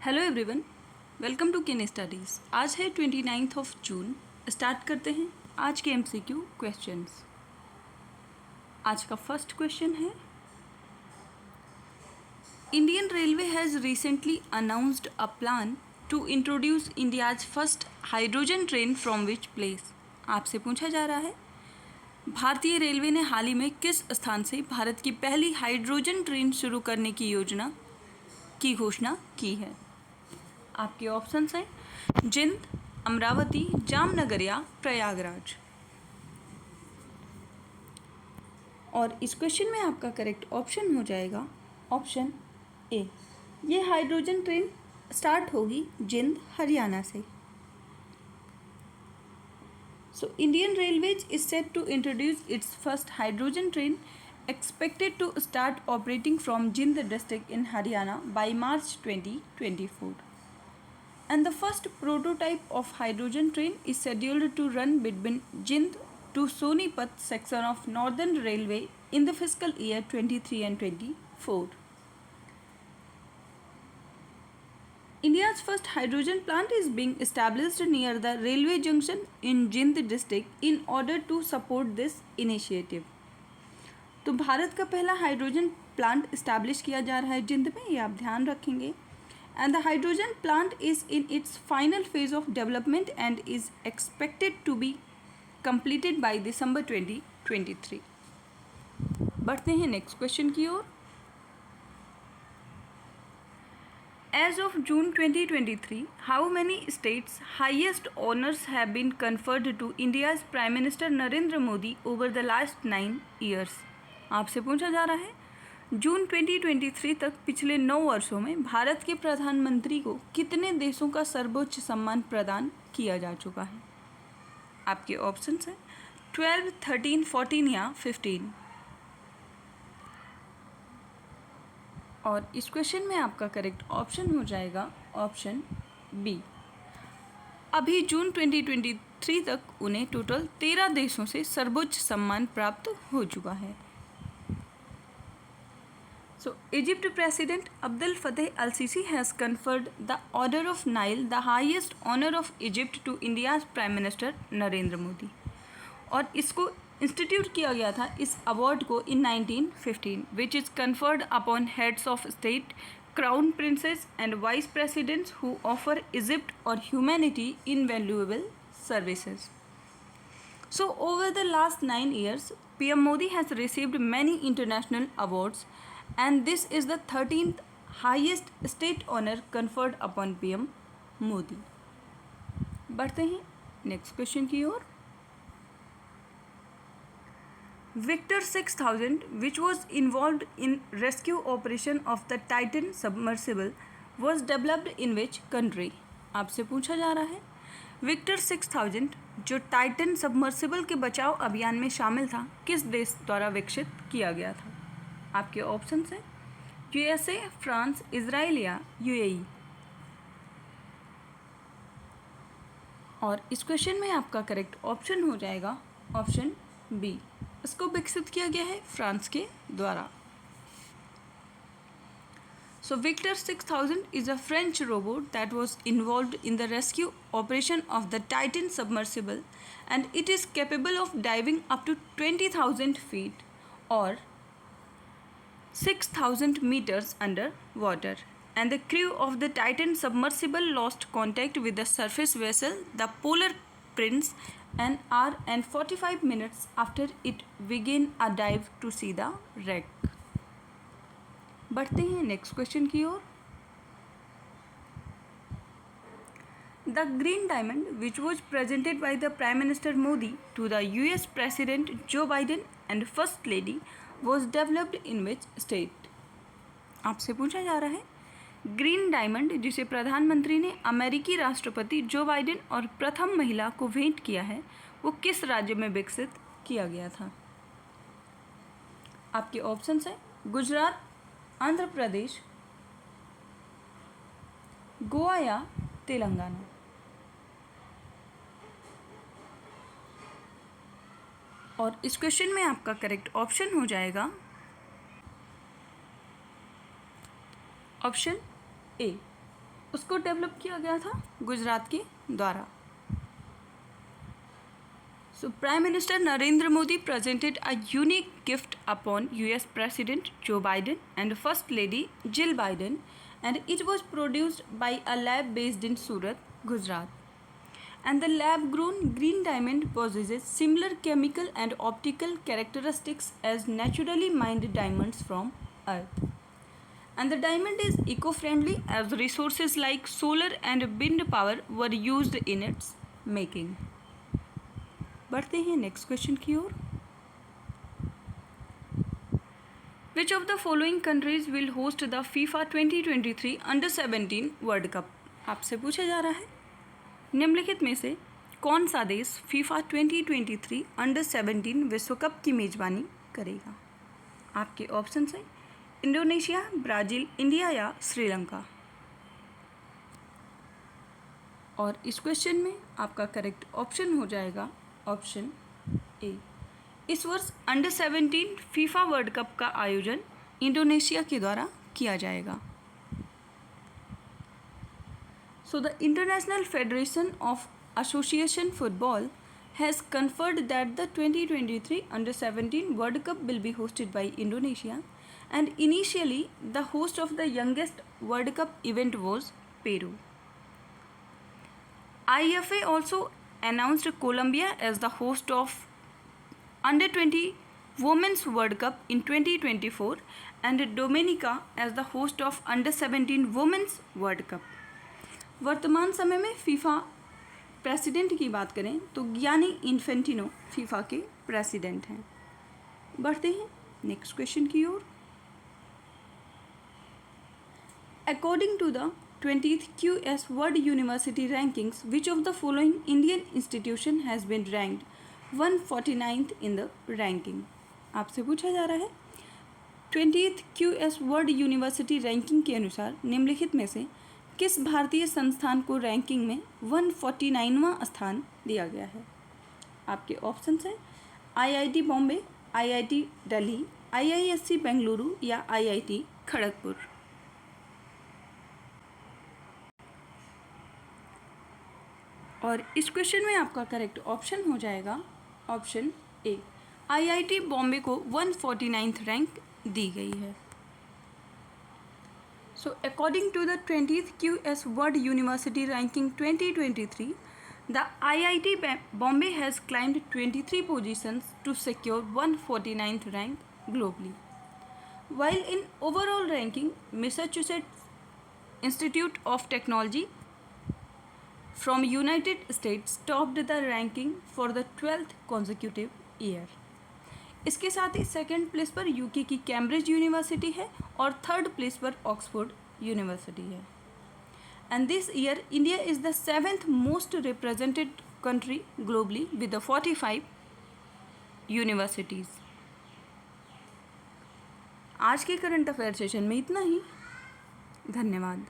Hello everyone, welcome to किन studies. आज है 29 जून। स्टार्ट करते हैं आज के MCQ क्वेश्चंस। आज का फर्स्ट क्वेश्चन है, Indian Railway has recently announced a plan to introduce India's first hydrogen train from which place. आपसे पूछा जा रहा है, भारतीय रेलवे ने हाल ही में किस स्थान से भारत की पहली हाइड्रोजन ट्रेन शुरू करने की योजना की घोषणा की है। आपके ऑप्शंस हैं जिंद, अमरावती, जामनगर या प्रयागराज। और इस क्वेश्चन में आपका करेक्ट ऑप्शन हो जाएगा ऑप्शन ए। ये हाइड्रोजन ट्रेन स्टार्ट होगी जिंद, हरियाणा से। So Indian Railways is set to introduce its first hydrogen train expected to start operating from Jind district in Haryana by March 2024. And the first prototype of hydrogen train is scheduled to run between Jind to Sonipat section of Northern Railway in the fiscal year 23 and 24. India's first hydrogen plant is being established near the railway junction in Jind district in order to support this initiative. तो भारत का पहला hydrogen plant establish किया जा रहा है जिंद में, ये आप ध्यान रखेंगे। And the hydrogen plant is in its final phase of development and is expected to be completed by December 2023। बढ़ते हैं नेक्स्ट क्वेश्चन की ओर। As of June 2023, how many states highest honours have been conferred to India's prime minister Narendra Modi over the last 9 years. आपसे पूछा जा रहा है, जून 2023 तक पिछले 9 वर्षों में भारत के प्रधानमंत्री को कितने देशों का सर्वोच्च सम्मान प्रदान किया जा चुका है। आपके ऑप्शंस हैं 12, 13, 14 या 15। और इस क्वेश्चन में आपका करेक्ट ऑप्शन हो जाएगा ऑप्शन बी। अभी जून 2023 तक उन्हें टोटल 13 देशों से सर्वोच्च सम्मान प्राप्त हो चुका है। So, Egypt President Abdel Fattah al-Sisi has conferred the Order of Nile, the highest honor of Egypt, to India's Prime Minister Narendra Modi. और इसको इंस्टीट्यूट किया गया था इस अवार्ड को इन 1915, which is conferred upon heads of state, crown princes and vice presidents who offer Egypt or humanity invaluable services. So, over the last 9 years, PM Modi has received many international awards. And this is the 13th highest state honor conferred upon PM Modi. बढ़ते हैं next question की ओर। Victor 6000, which was involved in rescue operation of the Titan submersible, was developed in which country? आपसे पूछा जा रहा है, Victor 6000 जो Titan submersible के बचाव अभियान में शामिल था, किस देश द्वारा विकसित किया गया था। आपके ऑप्शंस हैं USA, फ्रांस, इजराइल या UAE। और इस क्वेश्चन में आपका करेक्ट ऑप्शन हो जाएगा ऑप्शन बी। इसको विकसित किया गया है फ्रांस के द्वारा। So Victor 6000 is a French robot that was involved in the rescue operation of the Titan submersible and it is capable of diving up to 20,000 feet और 6,000 meters under water, and the crew of the Titan submersible lost contact with the surface vessel, the Polar Prince, an hour and 45 minutes after it began a dive to see the wreck. बढ़ते हैं next question की ओर। The Green Diamond, which was presented by the Prime Minister Modi to the US President Joe Biden and First Lady, was developed in which state? आपसे पूछा जा रहा है, green diamond जिसे प्रधानमंत्री ने अमेरिकी राष्ट्रपति जो बाइडेन और प्रथम महिला को भेंट किया है, वो किस राज्य में विकसित किया गया था। आपके ऑप्शंस हैं गुजरात, आंध्र प्रदेश, गोवा या तेलंगाना। और इस क्वेश्चन में आपका करेक्ट ऑप्शन हो जाएगा ऑप्शन ए, उसको डेवलप किया गया था गुजरात के द्वारा। So, Prime Minister Narendra Modi presented a unique gift upon US President Joe Biden and First Lady Jill Biden, and it was produced by a lab based in Surat, Gujarat. And the lab-grown green diamond possesses similar chemical and optical characteristics as naturally mined diamonds from Earth. And the diamond is eco-friendly as resources like solar and wind power were used in its making. बढ़ते हैं next question की ओर। Which of the following countries will host the FIFA 2023 under 17 world cup? आपसे पूछा जा रहा है निम्नलिखित में से कौन सा देश फीफा 2023 अंडर 17 विश्व कप की मेजबानी करेगा? आपके ऑप्शन हैं इंडोनेशिया, ब्राज़ील, इंडिया या श्रीलंका। और इस क्वेश्चन में आपका करेक्ट ऑप्शन हो जाएगा ऑप्शन ए। इस वर्ष अंडर 17 फीफा वर्ल्ड कप का आयोजन इंडोनेशिया के द्वारा किया जाएगा। So the international federation of association football has conferred that the 2023 under 17 world cup will be hosted by Indonesia and initially the host of the youngest world cup event was Peru. IFA also announced Colombia as the host of Under 20 Women's World Cup in 2024 and Dominica as the host of Under 17 Women's World Cup. वर्तमान समय में FIFA president की बात करें तो Gianni Infantino FIFA के president हैं। बढ़ते हैं नेक्स्ट क्वेश्चन की ओर। According to the 20th QS World University Rankings, which of the following Indian institution has been ranked 149th in the ranking? आपसे पूछा जा रहा है 20th QS World University Ranking के अनुसार निम्नलिखित में से किस भारतीय संस्थान को रैंकिंग में 149वां स्थान दिया गया है? आपके ऑप्शंस हैं IIT Bombay, IIT Delhi, IISc Bengaluru या IIT खड़गपुर। और इस क्वेश्चन में आपका करेक्ट ऑप्शन हो जाएगा ऑप्शन ए। IIT बॉम्बे को 149th रैंक दी गई है। So according to the 20th QS world university ranking 2023, the IIT Bombay has climbed 23 positions to secure 149th rank globally. While in overall ranking, Massachusetts Institute of Technology from United States topped the ranking for the 12th consecutive year. इसके साथ ही second place पर UK की Cambridge university है और third place पर Oxford university है। And this year India is the 7th most represented country globally with the 45 universities. आज के करंट अफेयर सेशन में इतना ही। धन्यवाद।